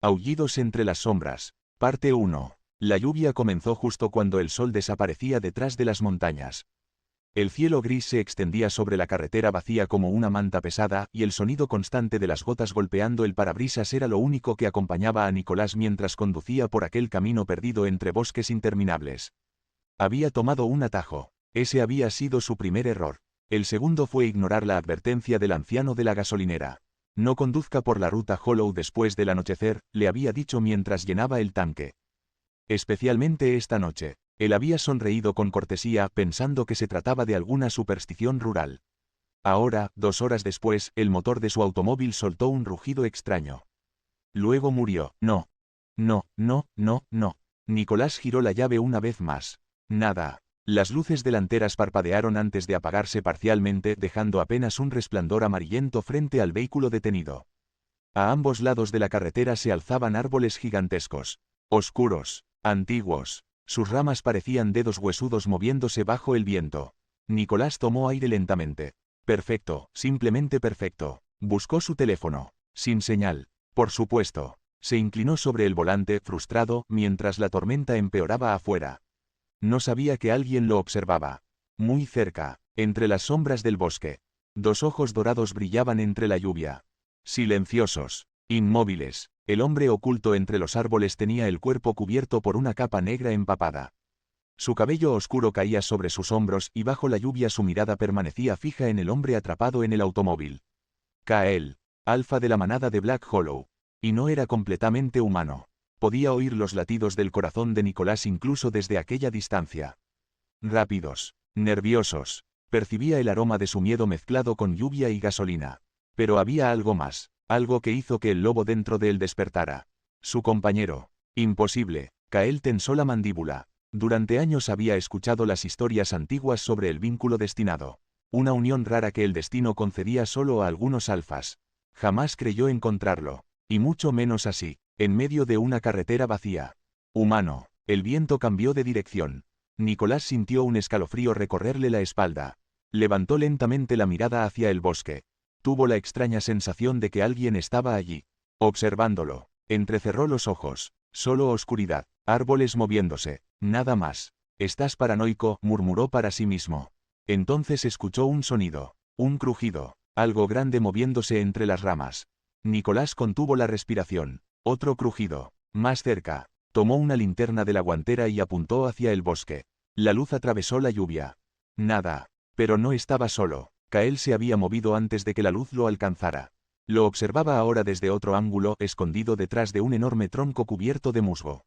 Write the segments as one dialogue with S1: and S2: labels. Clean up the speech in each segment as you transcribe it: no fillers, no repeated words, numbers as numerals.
S1: Aullidos entre las sombras. Parte 1. La lluvia comenzó justo cuando el sol desaparecía detrás de las montañas. El cielo gris se extendía sobre la carretera vacía como una manta pesada, y el sonido constante de las gotas golpeando el parabrisas era lo único que acompañaba a Nicolás mientras conducía por aquel camino perdido entre bosques interminables. Había tomado un atajo. Ese había sido su primer error. El segundo fue ignorar la advertencia del anciano de la gasolinera. No conduzca por la ruta Hollow después del anochecer, le había dicho mientras llenaba el tanque. Especialmente esta noche. Él había sonreído con cortesía pensando que se trataba de alguna superstición rural. Ahora, 2 horas después, el motor de su automóvil soltó un rugido extraño. Luego murió. No. No, no, no, no. Nicolás giró la llave una vez más. Nada. Las luces delanteras parpadearon antes de apagarse parcialmente, dejando apenas un resplandor amarillento frente al vehículo detenido. A ambos lados de la carretera se alzaban árboles gigantescos. Oscuros. Antiguos. Sus ramas parecían dedos huesudos moviéndose bajo el viento. Nicolás tomó aire lentamente. Perfecto, simplemente perfecto. Buscó su teléfono. Sin señal. Por supuesto. Se inclinó sobre el volante, frustrado, mientras la tormenta empeoraba afuera. No sabía que alguien lo observaba. Muy cerca, entre las sombras del bosque. 2 ojos dorados brillaban entre la lluvia. Silenciosos. Inmóviles. El hombre oculto entre los árboles tenía el cuerpo cubierto por una capa negra empapada. Su cabello oscuro caía sobre sus hombros y bajo la lluvia su mirada permanecía fija en el hombre atrapado en el automóvil. Kael, alfa de la manada de Black Hollow. Y no era completamente humano. Podía oír los latidos del corazón de Nicolás incluso desde aquella distancia. Rápidos. Nerviosos. Percibía el aroma de su miedo mezclado con lluvia y gasolina. Pero había algo más. Algo que hizo que el lobo dentro de él despertara. Su compañero. Imposible. Kael tensó la mandíbula. Durante años había escuchado las historias antiguas sobre el vínculo destinado. Una unión rara que el destino concedía solo a algunos alfas. Jamás creyó encontrarlo. Y mucho menos así, en medio de una carretera vacía. Humano. El viento cambió de dirección. Nicolás sintió un escalofrío recorrerle la espalda. Levantó lentamente la mirada hacia el bosque. Tuvo la extraña sensación de que alguien estaba allí, observándolo. Entrecerró los ojos. Solo oscuridad, árboles moviéndose, nada más. «Estás paranoico», murmuró para sí mismo. Entonces escuchó un sonido, un crujido, algo grande moviéndose entre las ramas. Nicolás contuvo la respiración. Otro crujido, más cerca. Tomó una linterna de la guantera y apuntó hacia el bosque. La luz atravesó la lluvia. Nada. Pero no estaba solo. Kael se había movido antes de que la luz lo alcanzara. Lo observaba ahora desde otro ángulo, escondido detrás de un enorme tronco cubierto de musgo.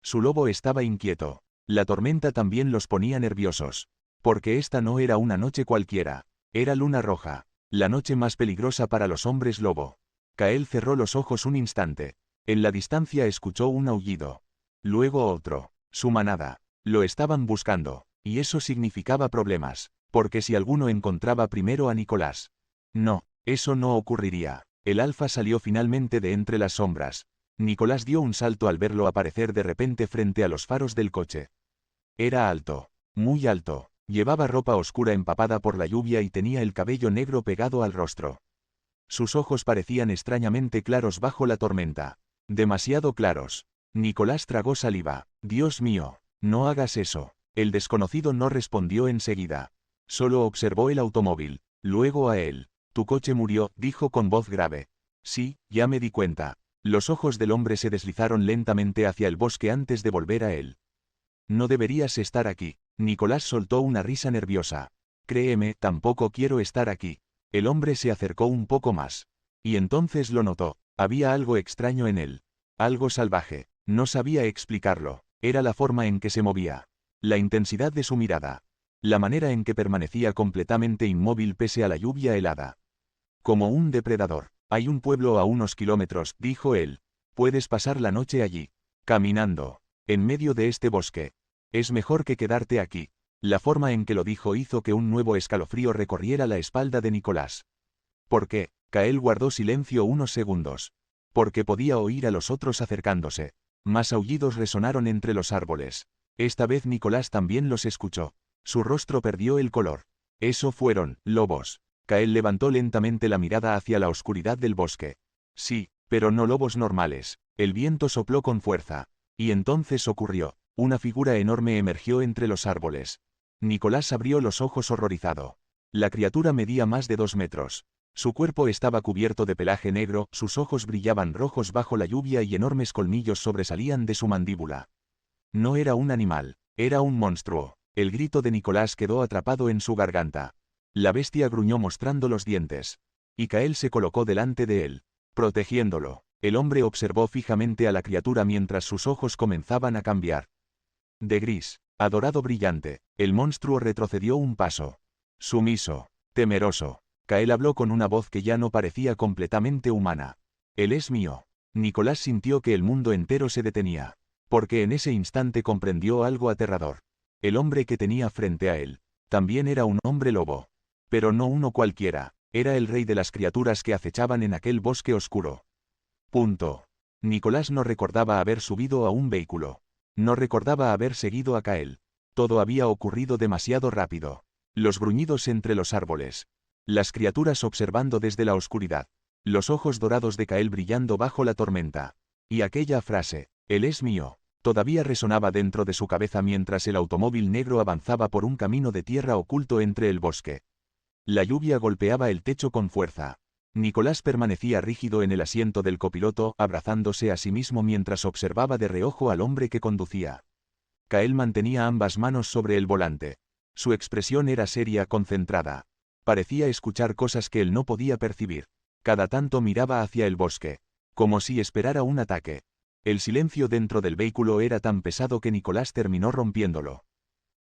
S1: Su lobo estaba inquieto. La tormenta también los ponía nerviosos. Porque esta no era una noche cualquiera. Era luna roja. La noche más peligrosa para los hombres lobo. Kael cerró los ojos un instante. En la distancia escuchó un aullido. Luego otro. Su manada. Lo estaban buscando. Y eso significaba problemas. Porque si alguno encontraba primero a Nicolás. No, eso no ocurriría. El alfa salió finalmente de entre las sombras. Nicolás dio un salto al verlo aparecer de repente frente a los faros del coche. Era alto. Muy alto. Llevaba ropa oscura empapada por la lluvia y tenía el cabello negro pegado al rostro. Sus ojos parecían extrañamente claros bajo la tormenta. Demasiado claros. Nicolás tragó saliva. «Dios mío, no hagas eso». El desconocido no respondió enseguida. Solo observó el automóvil. Luego a él. «Tu coche murió», dijo con voz grave. «Sí, ya me di cuenta». Los ojos del hombre se deslizaron lentamente hacia el bosque antes de volver a él. «No deberías estar aquí». Nicolás soltó una risa nerviosa. «Créeme, tampoco quiero estar aquí». El hombre se acercó un poco más. Y entonces lo notó. Había algo extraño en él. Algo salvaje. No sabía explicarlo. Era la forma en que se movía. La intensidad de su mirada. La manera en que permanecía completamente inmóvil pese a la lluvia helada. Como un depredador. «Hay un pueblo a unos kilómetros», dijo él. «Puedes pasar la noche allí. Caminando. En medio de este bosque. Es mejor que quedarte aquí». La forma en que lo dijo hizo que un nuevo escalofrío recorriera la espalda de Nicolás. ¿Por qué? Kael guardó silencio unos segundos. Porque podía oír a los otros acercándose. Más aullidos resonaron entre los árboles. Esta vez Nicolás también los escuchó. Su rostro perdió el color. «Eso fueron lobos». Kael levantó lentamente la mirada hacia la oscuridad del bosque. «Sí, Pero no lobos normales. El viento sopló con fuerza. Y entonces ocurrió. Una figura enorme emergió entre los árboles. Nicolás abrió los ojos horrorizado. La criatura medía más de 2 metros. Su cuerpo estaba cubierto de pelaje negro, sus ojos brillaban rojos bajo la lluvia y enormes colmillos sobresalían de su mandíbula. No era un animal, era un monstruo. El grito de Nicolás quedó atrapado en su garganta. La bestia gruñó mostrando los dientes. Y Kael se colocó delante de él, protegiéndolo. El hombre observó fijamente a la criatura mientras sus ojos comenzaban a cambiar. De gris, a dorado brillante, el monstruo retrocedió un paso. Sumiso, temeroso. Kael habló con una voz que ya no parecía completamente humana. Él es mío. Nicolás sintió que el mundo entero se detenía. Porque en ese instante comprendió algo aterrador. El hombre que tenía frente a él, también era un hombre lobo. Pero no uno cualquiera, era el rey de las criaturas que acechaban en aquel bosque oscuro. Punto. Nicolás no recordaba haber subido a un vehículo. No recordaba haber seguido a Kael. Todo había ocurrido demasiado rápido. Los gruñidos entre los árboles. Las criaturas observando desde la oscuridad. Los ojos dorados de Kael brillando bajo la tormenta. Y aquella frase, él es mío, todavía resonaba dentro de su cabeza mientras el automóvil negro avanzaba por un camino de tierra oculto entre el bosque. La lluvia golpeaba el techo con fuerza. Nicolás permanecía rígido en el asiento del copiloto, abrazándose a sí mismo mientras observaba de reojo al hombre que conducía. Kael mantenía ambas manos sobre el volante. Su expresión era seria, concentrada. Parecía escuchar cosas que él no podía percibir. Cada tanto miraba hacia el bosque, como si esperara un ataque. El silencio dentro del vehículo era tan pesado que Nicolás terminó rompiéndolo.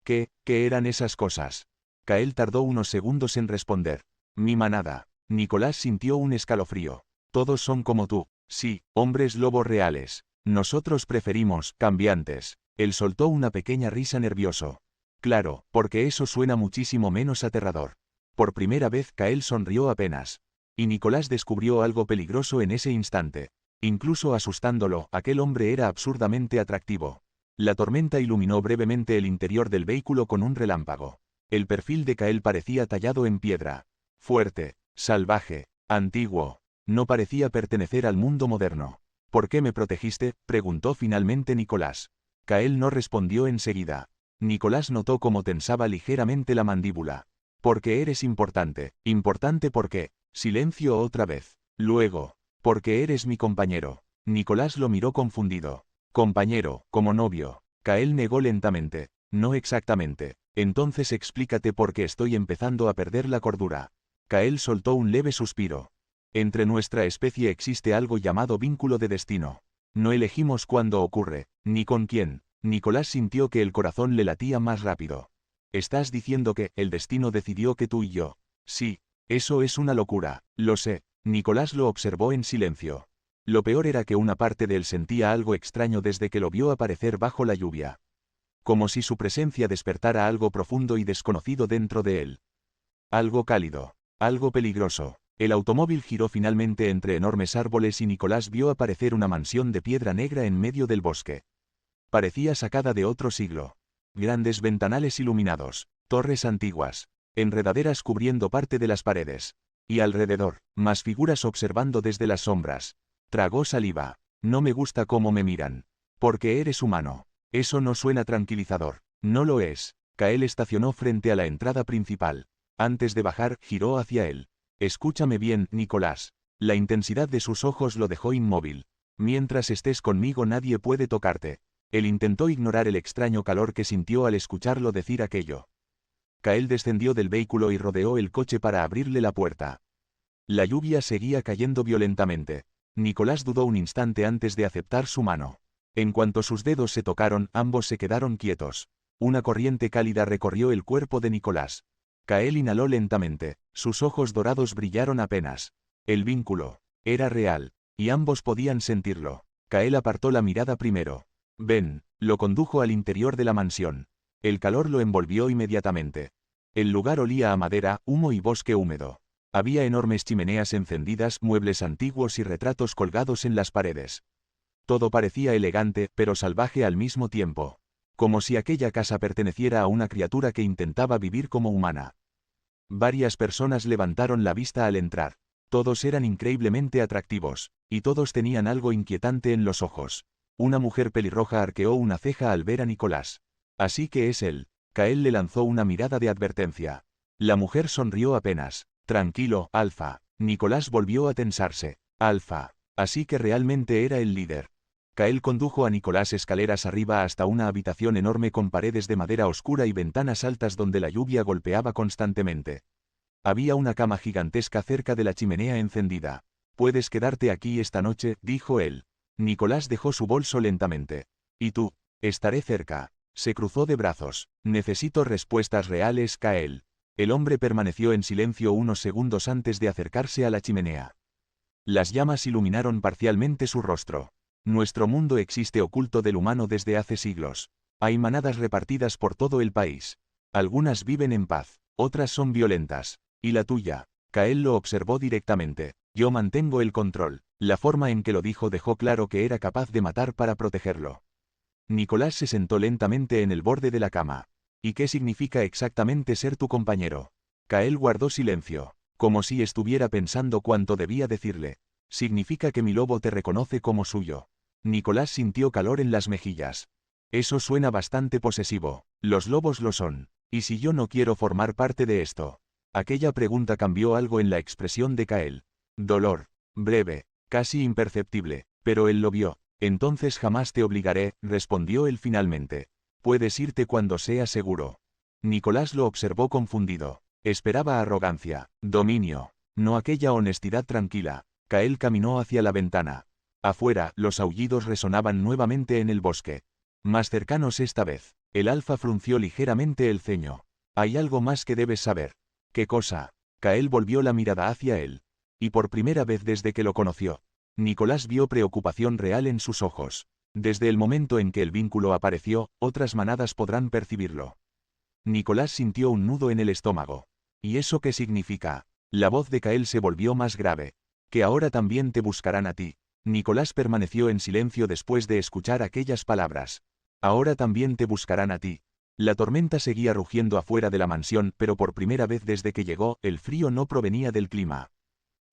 S1: ¿Qué eran esas cosas? Kael tardó unos segundos en responder. Mi manada. Nicolás sintió un escalofrío. Todos son como tú. Sí, hombres lobos reales. Nosotros preferimos cambiantes. Él soltó una pequeña risa nervioso. Claro, porque eso suena muchísimo menos aterrador. Por primera vez Kael sonrió apenas. Y Nicolás descubrió algo peligroso en ese instante. Incluso asustándolo, aquel hombre era absurdamente atractivo. La tormenta iluminó brevemente el interior del vehículo con un relámpago. El perfil de Kael parecía tallado en piedra. Fuerte, salvaje, antiguo. No parecía pertenecer al mundo moderno. ¿Por qué me protegiste?, preguntó finalmente Nicolás. Kael no respondió enseguida. Nicolás notó cómo tensaba ligeramente la mandíbula. Porque eres importante. ¿Importante por qué? Silencio otra vez. Luego. Porque eres mi compañero. Nicolás lo miró confundido. Compañero, como novio. Kael negó lentamente. No exactamente. Entonces explícate por qué estoy empezando a perder la cordura. Kael soltó un leve suspiro. Entre nuestra especie existe algo llamado vínculo de destino. No elegimos cuándo ocurre, ni con quién. Nicolás sintió que el corazón le latía más rápido. ¿Estás diciendo que el destino decidió que tú y yo? Sí. Eso es una locura, lo sé. Nicolás lo observó en silencio. Lo peor era que una parte de él sentía algo extraño desde que lo vio aparecer bajo la lluvia. Como si su presencia despertara algo profundo y desconocido dentro de él. Algo cálido, algo peligroso. El automóvil giró finalmente entre enormes árboles y Nicolás vio aparecer una mansión de piedra negra en medio del bosque. Parecía sacada de otro siglo. Grandes ventanales iluminados, torres antiguas, enredaderas cubriendo parte de las paredes. Y alrededor, más figuras observando desde las sombras. Tragó saliva. No me gusta cómo me miran. Porque eres humano. Eso no suena tranquilizador. No lo es. Kael estacionó frente a la entrada principal. Antes de bajar, giró hacia él. Escúchame bien, Nicolás. La intensidad de sus ojos lo dejó inmóvil. Mientras estés conmigo nadie puede tocarte. Él intentó ignorar el extraño calor que sintió al escucharlo decir aquello. Kael descendió del vehículo y rodeó el coche para abrirle la puerta. La lluvia seguía cayendo violentamente. Nicolás dudó un instante antes de aceptar su mano. En cuanto sus dedos se tocaron, ambos se quedaron quietos. Una corriente cálida recorrió el cuerpo de Nicolás. Kael inhaló lentamente, sus ojos dorados brillaron apenas. El vínculo era real, y ambos podían sentirlo. Kael apartó la mirada primero. Ven, lo condujo al interior de la mansión. El calor lo envolvió inmediatamente. El lugar olía a madera, humo y bosque húmedo. Había enormes chimeneas encendidas, muebles antiguos y retratos colgados en las paredes. Todo parecía elegante, pero salvaje al mismo tiempo. Como si aquella casa perteneciera a una criatura que intentaba vivir como humana. Varias personas levantaron la vista al entrar. Todos eran increíblemente atractivos, y todos tenían algo inquietante en los ojos. Una mujer pelirroja arqueó una ceja al ver a Nicolás. Así que es él. Kael le lanzó una mirada de advertencia. La mujer sonrió apenas. Tranquilo, Alfa. Nicolás volvió a tensarse. Alfa. Así que realmente era el líder. Kael condujo a Nicolás escaleras arriba hasta una habitación enorme con paredes de madera oscura y ventanas altas donde la lluvia golpeaba constantemente. Había una cama gigantesca cerca de la chimenea encendida. «Puedes quedarte aquí esta noche», dijo él. Nicolás dejó su bolso lentamente. «¿Y tú?» «Estaré cerca». Se cruzó de brazos. «Necesito respuestas reales, Kael». El hombre permaneció en silencio unos segundos antes de acercarse a la chimenea. Las llamas iluminaron parcialmente su rostro. Nuestro mundo existe oculto del humano desde hace siglos. Hay manadas repartidas por todo el país. Algunas viven en paz, otras son violentas. ¿Y la tuya? Kael lo observó directamente. Yo mantengo el control. La forma en que lo dijo dejó claro que era capaz de matar para protegerlo. Nicolás se sentó lentamente en el borde de la cama. ¿Y qué significa exactamente ser tu compañero? Kael guardó silencio, como si estuviera pensando cuánto debía decirle. Significa que mi lobo te reconoce como suyo. Nicolás sintió calor en las mejillas. Eso suena bastante posesivo. Los lobos lo son. ¿Y si yo no quiero formar parte de esto? Aquella pregunta cambió algo en la expresión de Kael. Dolor. Breve, casi imperceptible, pero él lo vio. Entonces jamás te obligaré, respondió él finalmente. Puedes irte cuando sea seguro. Nicolás lo observó confundido. Esperaba arrogancia, dominio, no aquella honestidad tranquila. Kael caminó hacia la ventana. Afuera, los aullidos resonaban nuevamente en el bosque. Más cercanos esta vez. El alfa frunció ligeramente el ceño. Hay algo más que debes saber. ¿Qué cosa? Kael volvió la mirada hacia él. Y por primera vez desde que lo conoció, Nicolás vio preocupación real en sus ojos. Desde el momento en que el vínculo apareció, otras manadas podrán percibirlo. Nicolás sintió un nudo en el estómago. ¿Y eso qué significa? La voz de Kael se volvió más grave. Que ahora también te buscarán a ti. Nicolás permaneció en silencio después de escuchar aquellas palabras. Ahora también te buscarán a ti. La tormenta seguía rugiendo afuera de la mansión, pero por primera vez desde que llegó, el frío no provenía del clima.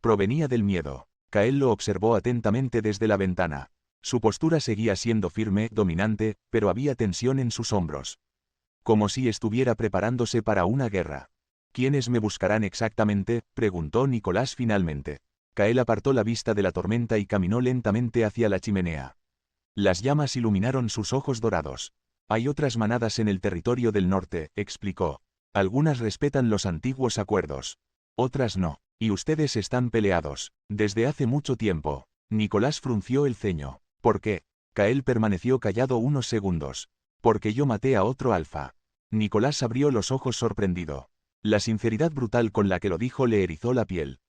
S1: Provenía del miedo. Kael lo observó atentamente desde la ventana. Su postura seguía siendo firme, dominante, pero había tensión en sus hombros. Como si estuviera preparándose para una guerra. ¿Quiénes me buscarán exactamente?, preguntó Nicolás finalmente. Kael apartó la vista de la tormenta y caminó lentamente hacia la chimenea. Las llamas iluminaron sus ojos dorados. Hay otras manadas en el territorio del norte, explicó. Algunas respetan los antiguos acuerdos. Otras no. Y ustedes están peleados. Desde hace mucho tiempo. Nicolás frunció el ceño. ¿Por qué? Kael permaneció callado unos segundos. Porque yo maté a otro alfa. Nicolás abrió los ojos sorprendido. La sinceridad brutal con la que lo dijo le erizó la piel.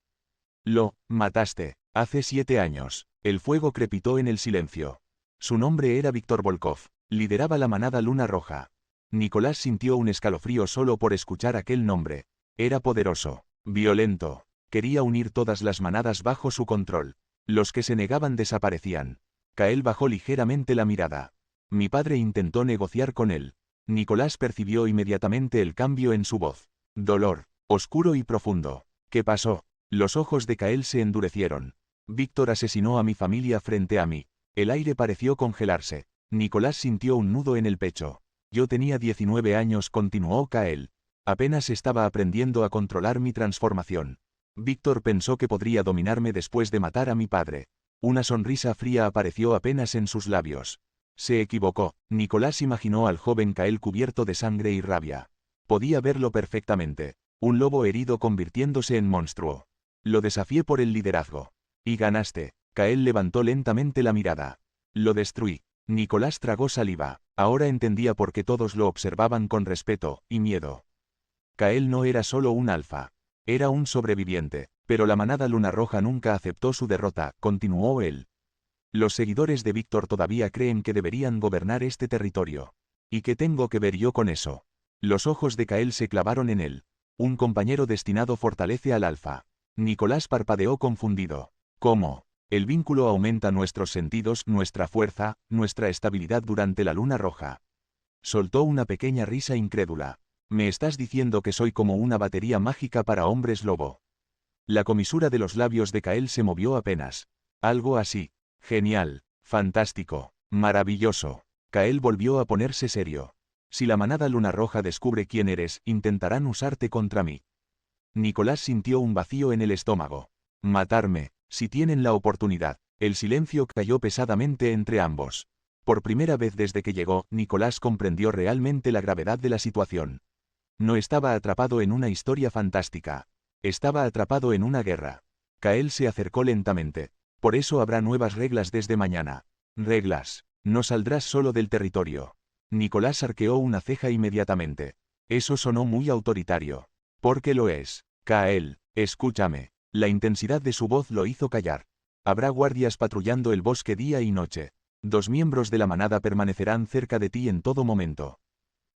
S1: Lo mataste. Hace 7 años. El fuego crepitó en el silencio. Su nombre era Víctor Volkov. Lideraba la manada Luna Roja. Nicolás sintió un escalofrío solo por escuchar aquel nombre. Era poderoso. Violento. Quería unir todas las manadas bajo su control. Los que se negaban desaparecían. Kael bajó ligeramente la mirada. Mi padre intentó negociar con él. Nicolás percibió inmediatamente el cambio en su voz. Dolor. Oscuro y profundo. ¿Qué pasó? Los ojos de Kael se endurecieron. Víctor asesinó a mi familia frente a mí. El aire pareció congelarse. Nicolás sintió un nudo en el pecho. Yo tenía 19 años, continuó Kael. Apenas estaba aprendiendo a controlar mi transformación. Víctor pensó que podría dominarme después de matar a mi padre. Una sonrisa fría apareció apenas en sus labios. Se equivocó. Nicolás imaginó al joven Kael cubierto de sangre y rabia. Podía verlo perfectamente. Un lobo herido convirtiéndose en monstruo. Lo desafié por el liderazgo. Y ganaste. Kael levantó lentamente la mirada. Lo destruí. Nicolás tragó saliva. Ahora entendía por qué todos lo observaban con respeto y miedo. Kael no era solo un alfa. Era un sobreviviente. Pero la manada Luna Roja nunca aceptó su derrota, continuó él. Los seguidores de Víctor todavía creen que deberían gobernar este territorio. ¿Y qué tengo que ver yo con eso? Los ojos de Kael se clavaron en él. Un compañero destinado fortalece al alfa. Nicolás parpadeó confundido. ¿Cómo? El vínculo aumenta nuestros sentidos, nuestra fuerza, nuestra estabilidad durante la Luna Roja. Soltó una pequeña risa incrédula. ¿Me estás diciendo que soy como una batería mágica para hombres lobo? La comisura de los labios de Kael se movió apenas. Algo así. Genial. Fantástico. Maravilloso. Kael volvió a ponerse serio. Si la manada Luna Roja descubre quién eres, intentarán usarte contra mí. Nicolás sintió un vacío en el estómago. Matarme, si tienen la oportunidad. El silencio cayó pesadamente entre ambos. Por primera vez desde que llegó, Nicolás comprendió realmente la gravedad de la situación. No estaba atrapado en una historia fantástica. Estaba atrapado en una guerra. Kael se acercó lentamente. Por eso habrá nuevas reglas desde mañana. Reglas. No saldrás solo del territorio. Nicolás arqueó una ceja inmediatamente. Eso sonó muy autoritario. ¿Por qué lo es? Kael, escúchame. La intensidad de su voz lo hizo callar. Habrá guardias patrullando el bosque día y noche. 2 miembros de la manada permanecerán cerca de ti en todo momento.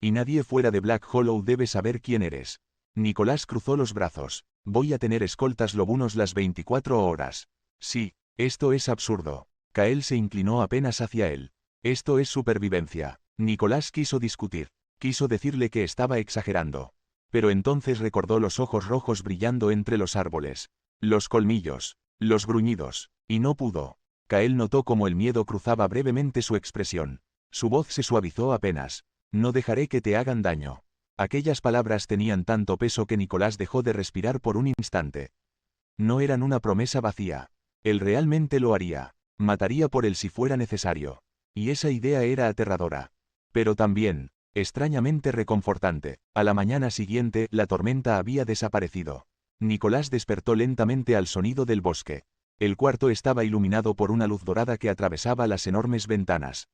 S1: Y nadie fuera de Black Hollow debe saber quién eres. Nicolás cruzó los brazos. Voy a tener escoltas lobunos las 24 horas. Sí, esto es absurdo. Kael se inclinó apenas hacia él. Esto es supervivencia. Nicolás quiso discutir. Quiso decirle que estaba exagerando. Pero entonces recordó los ojos rojos brillando entre los árboles. Los colmillos. Los gruñidos. Y no pudo. Kael notó cómo el miedo cruzaba brevemente su expresión. Su voz se suavizó apenas. No dejaré que te hagan daño. Aquellas palabras tenían tanto peso que Nicolás dejó de respirar por un instante. No eran una promesa vacía. Él realmente lo haría. Mataría por él si fuera necesario. Y esa idea era aterradora. Pero también, extrañamente reconfortante. A la mañana siguiente, la tormenta había desaparecido. Nicolás despertó lentamente al sonido del bosque. El cuarto estaba iluminado por una luz dorada que atravesaba las enormes ventanas.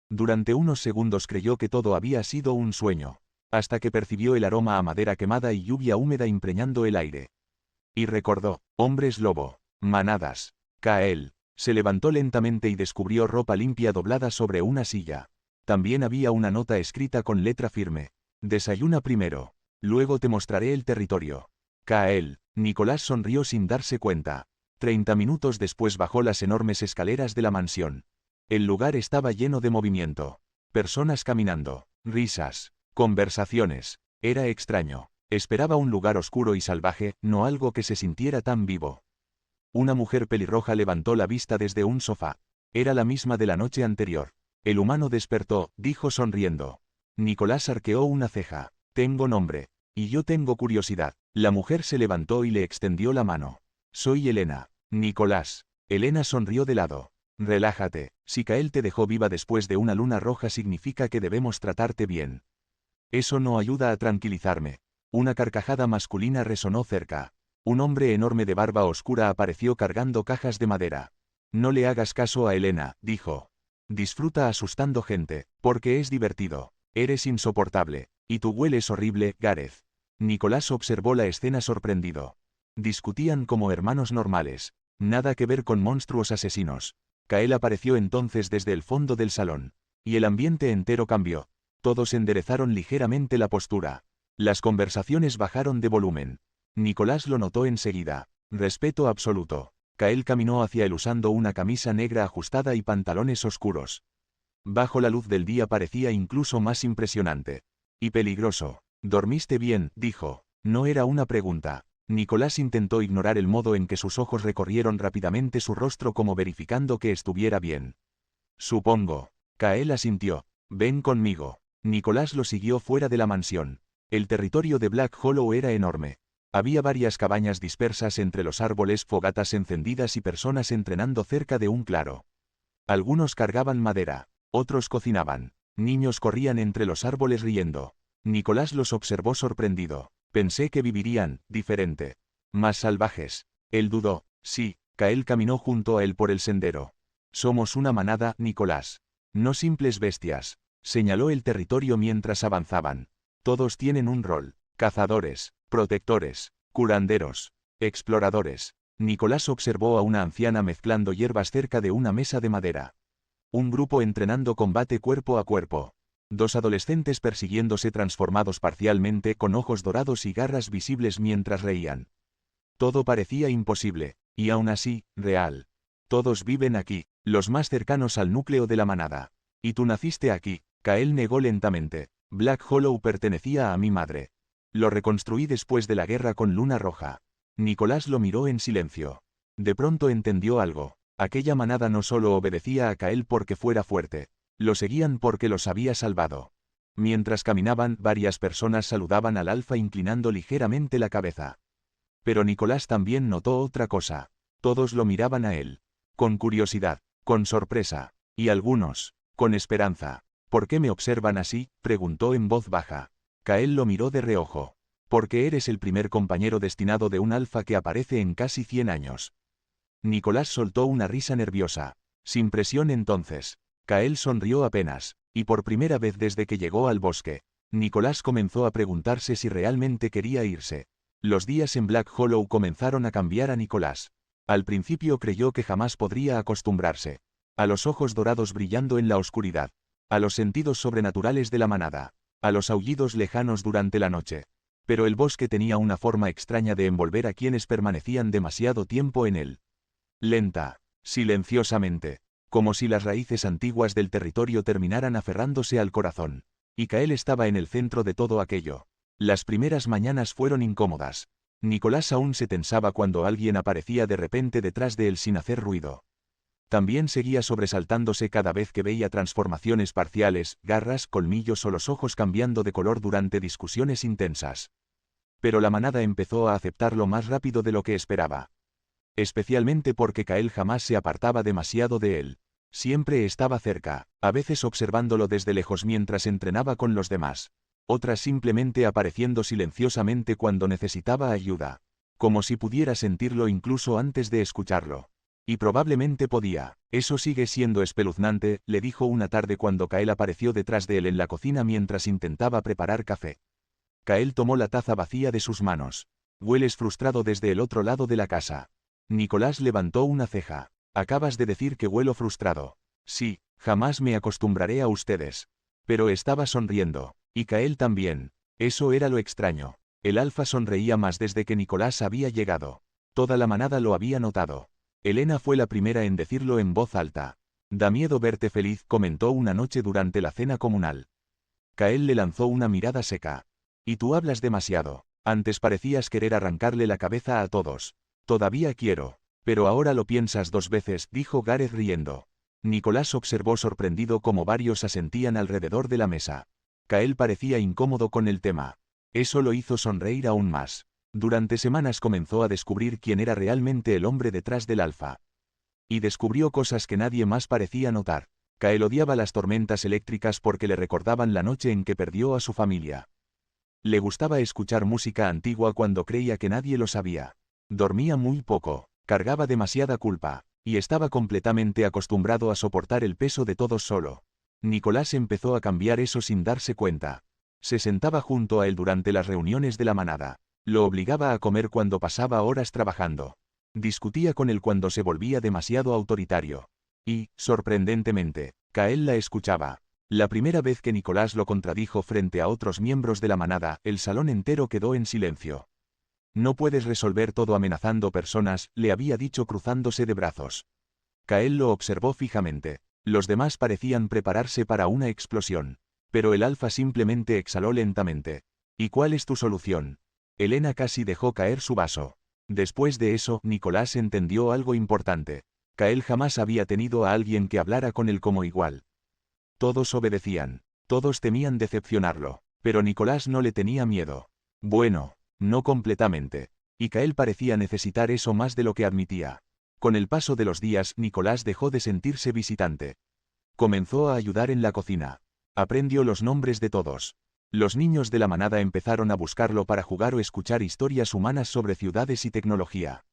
S1: Durante unos segundos creyó que todo había sido un sueño, hasta que percibió el aroma a madera quemada y lluvia húmeda impregnando el aire. Y recordó, hombres lobo, manadas. Kael se levantó lentamente y descubrió ropa limpia doblada sobre una silla. También había una nota escrita con letra firme. Desayuna primero. Luego te mostraré el territorio. Kael. Nicolás sonrió sin darse cuenta. 30 minutos después bajó las enormes escaleras de la mansión. El lugar estaba lleno de movimiento. Personas caminando, risas, conversaciones. Era extraño. Esperaba un lugar oscuro y salvaje, no algo que se sintiera tan vivo. Una mujer pelirroja levantó la vista desde un sofá. Era la misma de la noche anterior. El humano despertó, dijo sonriendo. Nicolás arqueó una ceja. Tengo nombre. Y yo tengo curiosidad. La mujer se levantó y le extendió la mano. Soy Elena. Nicolás. Elena sonrió de lado. Relájate. Si Kael te dejó viva después de una luna roja significa que debemos tratarte bien. Eso no ayuda a tranquilizarme. Una carcajada masculina resonó cerca. Un hombre enorme de barba oscura apareció cargando cajas de madera. No le hagas caso a Elena, dijo. Disfruta asustando gente, porque es divertido. Eres insoportable. Y tú hueles horrible, Gareth. Nicolás observó la escena sorprendido. Discutían como hermanos normales. Nada que ver con monstruos asesinos. Kael apareció entonces desde el fondo del salón. Y el ambiente entero cambió. Todos enderezaron ligeramente la postura. Las conversaciones bajaron de volumen. Nicolás lo notó enseguida. Respeto absoluto. Kael caminó hacia él usando una camisa negra ajustada y pantalones oscuros. Bajo la luz del día parecía incluso más impresionante. Y peligroso. ¿Dormiste bien?, dijo. No era una pregunta. Nicolás intentó ignorar el modo en que sus ojos recorrieron rápidamente su rostro como verificando que estuviera bien. Supongo. Kael asintió. Ven conmigo. Nicolás lo siguió fuera de la mansión. El territorio de Black Hollow era enorme. Había varias cabañas dispersas entre los árboles, fogatas encendidas y personas entrenando cerca de un claro. Algunos cargaban madera, otros cocinaban. Niños corrían entre los árboles riendo. Nicolás los observó sorprendido. Pensé que vivirían, diferente. Más salvajes. Él dudó. Sí, Kael caminó junto a él por el sendero. Somos una manada, Nicolás. No simples bestias. Señaló el territorio mientras avanzaban. Todos tienen un rol. Cazadores, protectores, curanderos, exploradores. Nicolás observó a una anciana mezclando hierbas cerca de una mesa de madera. Un grupo entrenando combate cuerpo a cuerpo. 2 adolescentes persiguiéndose transformados parcialmente con ojos dorados y garras visibles mientras reían. Todo parecía imposible, y aún así, real. Todos viven aquí, los más cercanos al núcleo de la manada. Y tú naciste aquí. Kael negó lentamente. Black Hollow pertenecía a mi madre. Lo reconstruí después de la guerra con Luna Roja. Nicolás lo miró en silencio. De pronto entendió algo. Aquella manada no solo obedecía a Kael porque fuera fuerte. Lo seguían porque los había salvado. Mientras caminaban, varias personas saludaban al alfa inclinando ligeramente la cabeza. Pero Nicolás también notó otra cosa. Todos lo miraban a él. Con curiosidad, con sorpresa, y algunos, con esperanza. ¿Por qué me observan así?, preguntó en voz baja. Kael lo miró de reojo. Porque eres el primer compañero destinado de un alfa que aparece en casi 100 años. Nicolás soltó una risa nerviosa. Sin presión entonces. Kael sonrió apenas, y por primera vez desde que llegó al bosque, Nicolás comenzó a preguntarse si realmente quería irse. Los días en Black Hollow comenzaron a cambiar a Nicolás. Al principio creyó que jamás podría acostumbrarse. A los ojos dorados brillando en la oscuridad. A los sentidos sobrenaturales de la manada. A los aullidos lejanos durante la noche. Pero el bosque tenía una forma extraña de envolver a quienes permanecían demasiado tiempo en él. Lenta, silenciosamente, como si las raíces antiguas del territorio terminaran aferrándose al corazón. Y Kael estaba en el centro de todo aquello. Las primeras mañanas fueron incómodas. Nicolás aún se tensaba cuando alguien aparecía de repente detrás de él sin hacer ruido. También seguía sobresaltándose cada vez que veía transformaciones parciales, garras, colmillos o los ojos cambiando de color durante discusiones intensas. Pero la manada empezó a aceptarlo más rápido de lo que esperaba. Especialmente porque Kael jamás se apartaba demasiado de él. Siempre estaba cerca, a veces observándolo desde lejos mientras entrenaba con los demás. Otras simplemente apareciendo silenciosamente cuando necesitaba ayuda. Como si pudiera sentirlo incluso antes de escucharlo. Y probablemente podía. Eso sigue siendo espeluznante, le dijo una tarde cuando Kael apareció detrás de él en la cocina mientras intentaba preparar café. Kael tomó la taza vacía de sus manos. Hueles frustrado desde el otro lado de la casa. Nicolás levantó una ceja. Acabas de decir que huelo frustrado. Sí, jamás me acostumbraré a ustedes. Pero estaba sonriendo. Y Kael también. Eso era lo extraño. El alfa sonreía más desde que Nicolás había llegado. Toda la manada lo había notado. Elena fue la primera en decirlo en voz alta. Da miedo verte feliz, comentó una noche durante la cena comunal. Kael le lanzó una mirada seca. Y tú hablas demasiado. Antes parecías querer arrancarle la cabeza a todos. Todavía quiero. Pero ahora lo piensas 2 veces, dijo Gareth riendo. Nicolás observó sorprendido cómo varios asentían alrededor de la mesa. Kael parecía incómodo con el tema. Eso lo hizo sonreír aún más. Durante semanas comenzó a descubrir quién era realmente el hombre detrás del alfa. Y descubrió cosas que nadie más parecía notar. Kael odiaba las tormentas eléctricas porque le recordaban la noche en que perdió a su familia. Le gustaba escuchar música antigua cuando creía que nadie lo sabía. Dormía muy poco, cargaba demasiada culpa, y estaba completamente acostumbrado a soportar el peso de todos solo. Nicolás empezó a cambiar eso sin darse cuenta. Se sentaba junto a él durante las reuniones de la manada. Lo obligaba a comer cuando pasaba horas trabajando. Discutía con él cuando se volvía demasiado autoritario. Y, sorprendentemente, Kael la escuchaba. La primera vez que Nicolás lo contradijo frente a otros miembros de la manada, el salón entero quedó en silencio. No puedes resolver todo amenazando personas, le había dicho cruzándose de brazos. Kael lo observó fijamente. Los demás parecían prepararse para una explosión. Pero el alfa simplemente exhaló lentamente. ¿Y cuál es tu solución? Elena casi dejó caer su vaso. Después de eso, Nicolás entendió algo importante. Kael jamás había tenido a alguien que hablara con él como igual. Todos obedecían. Todos temían decepcionarlo. Pero Nicolás no le tenía miedo. Bueno, no completamente. Y Kael parecía necesitar eso más de lo que admitía. Con el paso de los días, Nicolás dejó de sentirse visitante. Comenzó a ayudar en la cocina. Aprendió los nombres de todos. Los niños de la manada empezaron a buscarlo para jugar o escuchar historias humanas sobre ciudades y tecnología.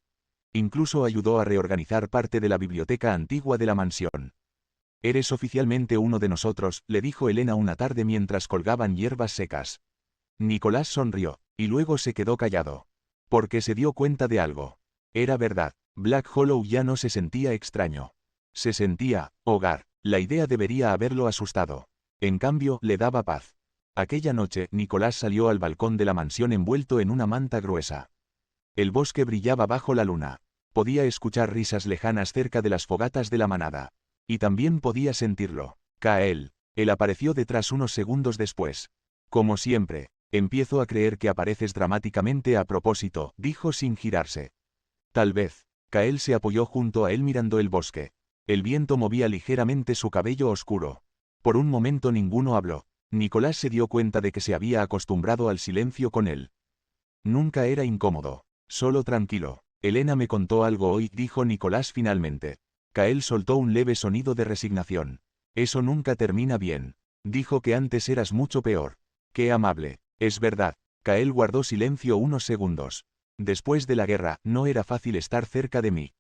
S1: Incluso ayudó a reorganizar parte de la biblioteca antigua de la mansión. Eres oficialmente uno de nosotros, le dijo Elena una tarde mientras colgaban hierbas secas. Nicolás sonrió, y luego se quedó callado. Porque se dio cuenta de algo. Era verdad, Black Hollow ya no se sentía extraño. Se sentía, hogar. La idea debería haberlo asustado. En cambio, le daba paz. Aquella noche, Nicolás salió al balcón de la mansión envuelto en una manta gruesa. El bosque brillaba bajo la luna. Podía escuchar risas lejanas cerca de las fogatas de la manada. Y también podía sentirlo. Kael. Él apareció detrás unos segundos después. Como siempre, Empiezo a creer que apareces dramáticamente a propósito, dijo sin girarse. Tal vez. Kael se apoyó junto a él mirando el bosque. El viento movía ligeramente su cabello oscuro. Por un momento ninguno habló. Nicolás se dio cuenta de que se había acostumbrado al silencio con él. Nunca era incómodo, solo tranquilo. Elena me contó algo hoy, dijo Nicolás finalmente. Kael soltó un leve sonido de resignación. Eso nunca termina bien. Dijo que antes eras mucho peor. Qué amable. Es verdad. Kael guardó silencio unos segundos. Después de la guerra, no era fácil estar cerca de mí.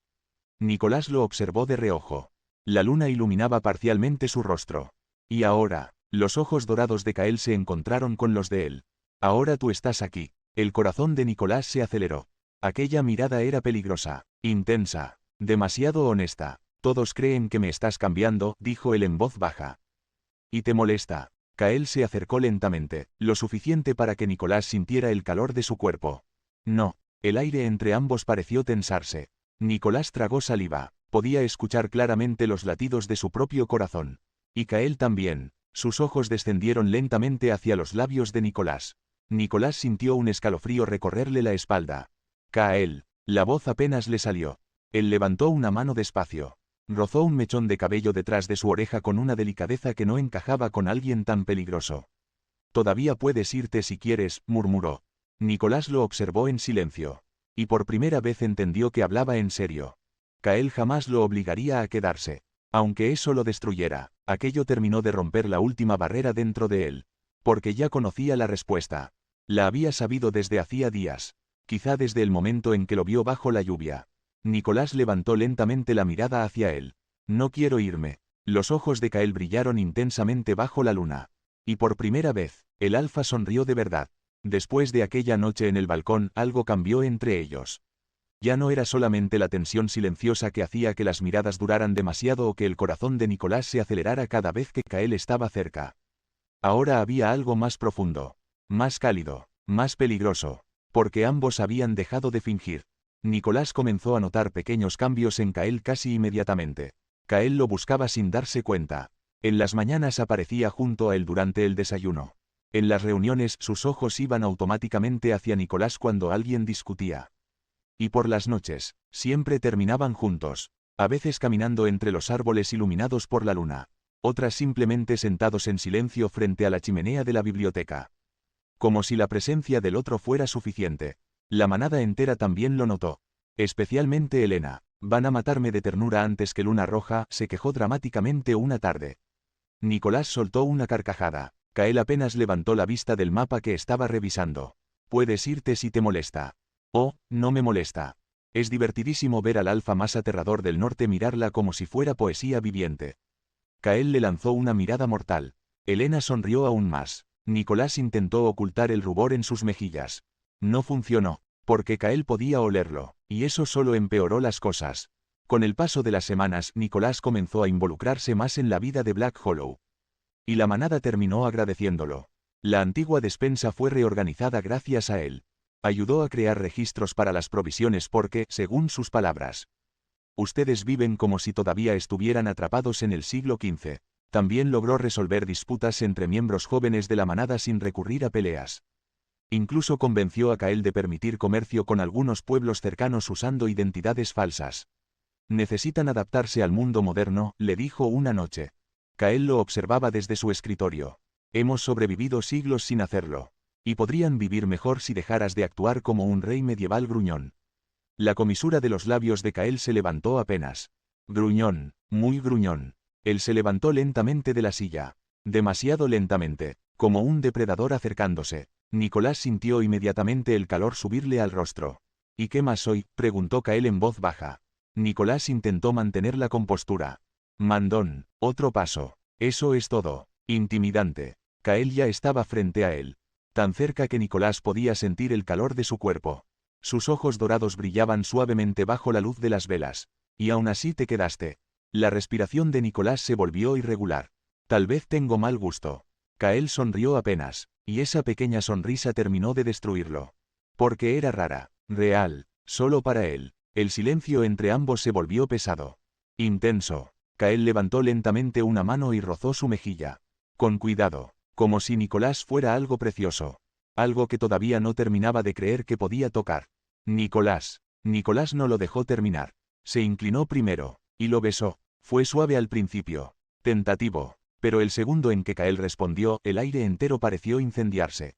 S1: Nicolás lo observó de reojo. La luna iluminaba parcialmente su rostro. Y ahora, los ojos dorados de Kael se encontraron con los de él. Ahora tú estás aquí. El corazón de Nicolás se aceleró. Aquella mirada era peligrosa, intensa, demasiado honesta. Todos creen que me estás cambiando, dijo él en voz baja. ¿Y te molesta? Kael se acercó lentamente, lo suficiente para que Nicolás sintiera el calor de su cuerpo. No, el aire entre ambos pareció tensarse. Nicolás tragó saliva, podía escuchar claramente los latidos de su propio corazón. Y Kael también. Sus ojos descendieron lentamente hacia los labios de Nicolás. Nicolás sintió un escalofrío recorrerle la espalda. Kael. La voz apenas le salió. Él levantó una mano despacio. Rozó un mechón de cabello detrás de su oreja con una delicadeza que no encajaba con alguien tan peligroso. Todavía puedes irte si quieres, murmuró. Nicolás lo observó en silencio. Y por primera vez entendió que hablaba en serio. Kael jamás lo obligaría a quedarse. Aunque eso lo destruyera, aquello terminó de romper la última barrera dentro de él. Porque ya conocía la respuesta. La había sabido desde hacía días. Quizá desde el momento en que lo vio bajo la lluvia. Nicolás levantó lentamente la mirada hacia él. No quiero irme. Los ojos de Kael brillaron intensamente bajo la luna. Y por primera vez, el alfa sonrió de verdad. Después de aquella noche en el balcón, algo cambió entre ellos. Ya no era solamente la tensión silenciosa que hacía que las miradas duraran demasiado o que el corazón de Nicolás se acelerara cada vez que Kael estaba cerca. Ahora había algo más profundo, más cálido, más peligroso, porque ambos habían dejado de fingir. Nicolás comenzó a notar pequeños cambios en Kael casi inmediatamente. Kael lo buscaba sin darse cuenta. En las mañanas aparecía junto a él durante el desayuno. En las reuniones sus ojos iban automáticamente hacia Nicolás cuando alguien discutía. Y por las noches, siempre terminaban juntos, a veces caminando entre los árboles iluminados por la luna, otras simplemente sentados en silencio frente a la chimenea de la biblioteca. Como si la presencia del otro fuera suficiente. La manada entera también lo notó. Especialmente Elena. Van a matarme de ternura antes que Luna Roja, se quejó dramáticamente una tarde. Nicolás soltó una carcajada. Kael apenas levantó la vista del mapa que estaba revisando. Puedes irte si te molesta. Oh, no me molesta. Es divertidísimo ver al alfa más aterrador del norte mirarla como si fuera poesía viviente. Kael le lanzó una mirada mortal. Elena sonrió aún más. Nicolás intentó ocultar el rubor en sus mejillas. No funcionó, porque Kael podía olerlo, y eso solo empeoró las cosas. Con el paso de las semanas, Nicolás comenzó a involucrarse más en la vida de Black Hollow. Y la manada terminó agradeciéndolo. La antigua despensa fue reorganizada gracias a él. Ayudó a crear registros para las provisiones porque, según sus palabras, ustedes viven como si todavía estuvieran atrapados en el siglo XV. También logró resolver disputas entre miembros jóvenes de la manada sin recurrir a peleas. Incluso convenció a Kael de permitir comercio con algunos pueblos cercanos usando identidades falsas. Necesitan adaptarse al mundo moderno, le dijo una noche. Kael lo observaba desde su escritorio. Hemos sobrevivido siglos sin hacerlo. Y podrían vivir mejor si dejaras de actuar como un rey medieval gruñón. La comisura de los labios de Kael se levantó apenas. Gruñón, muy gruñón. Él se levantó lentamente de la silla. Demasiado lentamente, como un depredador acercándose. Nicolás sintió inmediatamente el calor subirle al rostro. ¿Y qué más soy?, preguntó Kael en voz baja. Nicolás intentó mantener la compostura. Mandón, otro paso. Eso es todo. Intimidante. Kael ya estaba frente a él. Tan cerca que Nicolás podía sentir el calor de su cuerpo. Sus ojos dorados brillaban suavemente bajo la luz de las velas. Y aún así te quedaste. La respiración de Nicolás se volvió irregular. Tal vez tengo mal gusto. Kael sonrió apenas, y esa pequeña sonrisa terminó de destruirlo. Porque era rara, real, solo para él. El silencio entre ambos se volvió pesado. Intenso. Kael levantó lentamente una mano y rozó su mejilla. Con cuidado, como si Nicolás fuera algo precioso. algo que todavía no terminaba de creer que podía tocar. Nicolás. Nicolás no lo dejó terminar. Se inclinó primero, y lo besó. Fue suave al principio, tentativo, pero el segundo en que Kael respondió, el aire entero pareció incendiarse.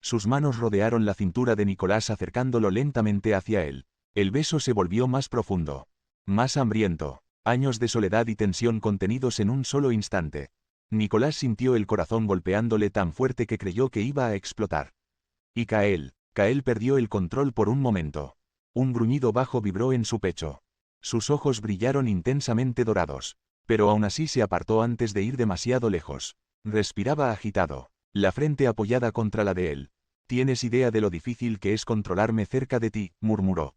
S1: Sus manos rodearon la cintura de Nicolás acercándolo lentamente hacia él. El beso se volvió más profundo, más hambriento, años de soledad y tensión contenidos en un solo instante. Nicolás sintió el corazón golpeándole tan fuerte que creyó que iba a explotar. Y Kael perdió el control por un momento. Un gruñido bajo vibró en su pecho. Sus ojos brillaron intensamente dorados, pero aún así se apartó antes de ir demasiado lejos. Respiraba agitado, la frente apoyada contra la de él. «¿Tienes idea de lo difícil que es controlarme cerca de ti?», murmuró.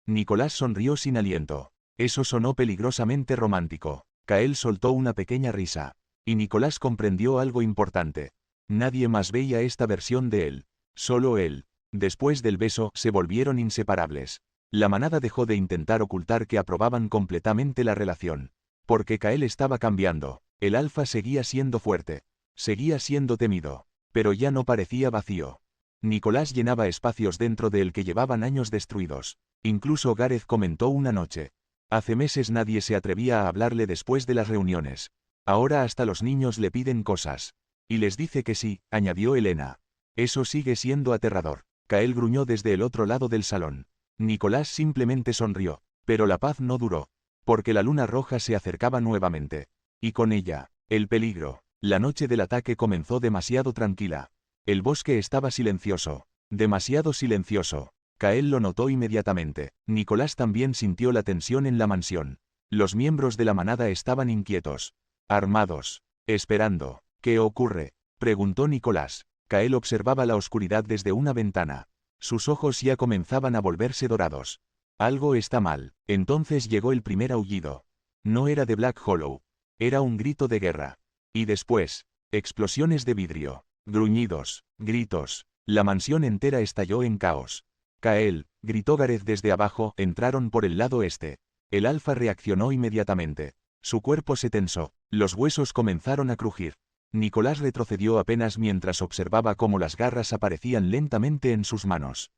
S1: Nicolás sonrió sin aliento. Eso sonó peligrosamente romántico. Kael soltó una pequeña risa. Y Nicolás comprendió algo importante. Nadie más veía esta versión de él. Solo él. Después del beso, se volvieron inseparables. La manada dejó de intentar ocultar que aprobaban completamente la relación. Porque Kael estaba cambiando. El alfa seguía siendo fuerte. Seguía siendo temido. Pero ya no parecía vacío. Nicolás llenaba espacios dentro de él que llevaban años destruidos. Incluso Gareth comentó una noche. Hace meses nadie se atrevía a hablarle después de las reuniones. Ahora hasta los niños le piden cosas. Y les dice que sí, añadió Elena. Eso sigue siendo aterrador. Kael gruñó desde el otro lado del salón. Nicolás simplemente sonrió, pero la paz no duró, porque la luna roja se acercaba nuevamente. Y con ella, el peligro. La noche del ataque comenzó demasiado tranquila. El bosque estaba silencioso, demasiado silencioso. Kael lo notó inmediatamente. Nicolás también sintió la tensión en la mansión. Los miembros de la manada estaban inquietos, armados, esperando. «¿Qué ocurre?», preguntó Nicolás. Kael observaba la oscuridad desde una ventana. Sus ojos ya comenzaban a volverse dorados. Algo está mal. Entonces llegó el primer aullido. No era de Black Hollow. Era un grito de guerra. Y después, explosiones de vidrio, gruñidos, gritos. La mansión entera estalló en caos. «Kael», gritó Gareth desde abajo, entraron por el lado este. El alfa reaccionó inmediatamente. Su cuerpo se tensó. Los huesos comenzaron a crujir. Nicolás retrocedió apenas mientras observaba cómo las garras aparecían lentamente en sus manos.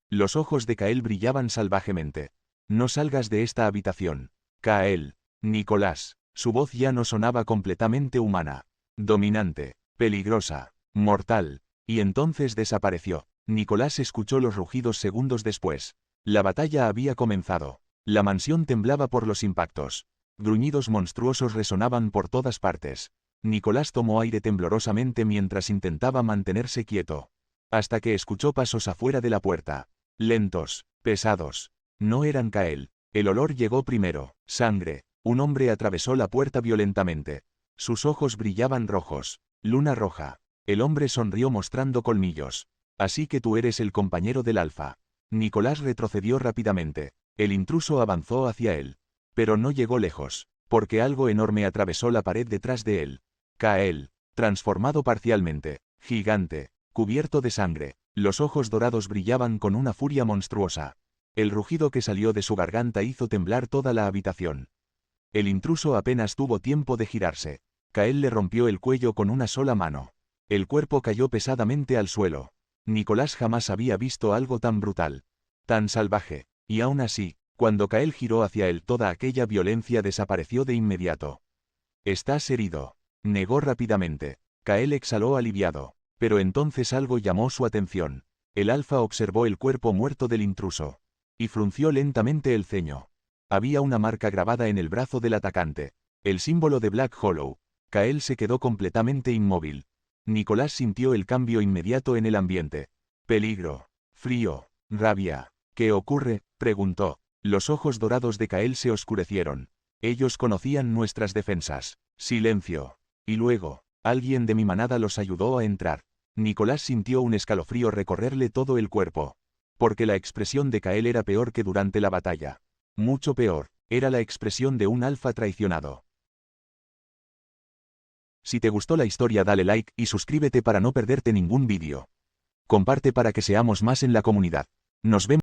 S1: Los ojos de Kael brillaban salvajemente. «No salgas de esta habitación. Kael». Nicolás. Su voz ya no sonaba completamente humana. Dominante, peligrosa, mortal. Y entonces desapareció. Nicolás escuchó los rugidos segundos después. La batalla había comenzado. La mansión temblaba por los impactos. Gruñidos monstruosos resonaban por todas partes. Nicolás tomó aire temblorosamente mientras intentaba mantenerse quieto. Hasta que escuchó pasos afuera de la puerta. Lentos, pesados. No eran Kael. El olor llegó primero. Sangre. Un hombre atravesó la puerta violentamente. Sus ojos brillaban rojos. Luna roja. El hombre sonrió mostrando colmillos. «Así que tú eres el compañero del alfa». Nicolás retrocedió rápidamente. El intruso avanzó hacia él. Pero no llegó lejos, porque algo enorme atravesó la pared detrás de él. Kael, transformado parcialmente, gigante, cubierto de sangre, los ojos dorados brillaban con una furia monstruosa. El rugido que salió de su garganta hizo temblar toda la habitación. El intruso apenas tuvo tiempo de girarse. Kael le rompió el cuello con una sola mano. El cuerpo cayó pesadamente al suelo. Nicolás jamás había visto algo tan brutal, tan salvaje, y aún así, cuando Kael giró hacia él, toda aquella violencia desapareció de inmediato. «Estás herido», negó rápidamente. Kael exhaló aliviado, pero entonces algo llamó su atención. El alfa observó el cuerpo muerto del intruso, y frunció lentamente el ceño. Había una marca grabada en el brazo del atacante, el símbolo de Black Hollow. Kael se quedó completamente inmóvil. Nicolás sintió el cambio inmediato en el ambiente. Peligro, frío, rabia. «¿Qué ocurre?», preguntó. Los ojos dorados de Kael se oscurecieron. Ellos conocían nuestras defensas. Silencio. Y luego, alguien de mi manada los ayudó a entrar. Nicolás sintió un escalofrío recorrerle todo el cuerpo. Porque la expresión de Kael era peor que durante la batalla. Mucho peor. Era la expresión de un alfa traicionado. Si te gustó la historia, dale like y suscríbete para no perderte ningún vídeo. Comparte para que seamos más en la comunidad. Nos vemos.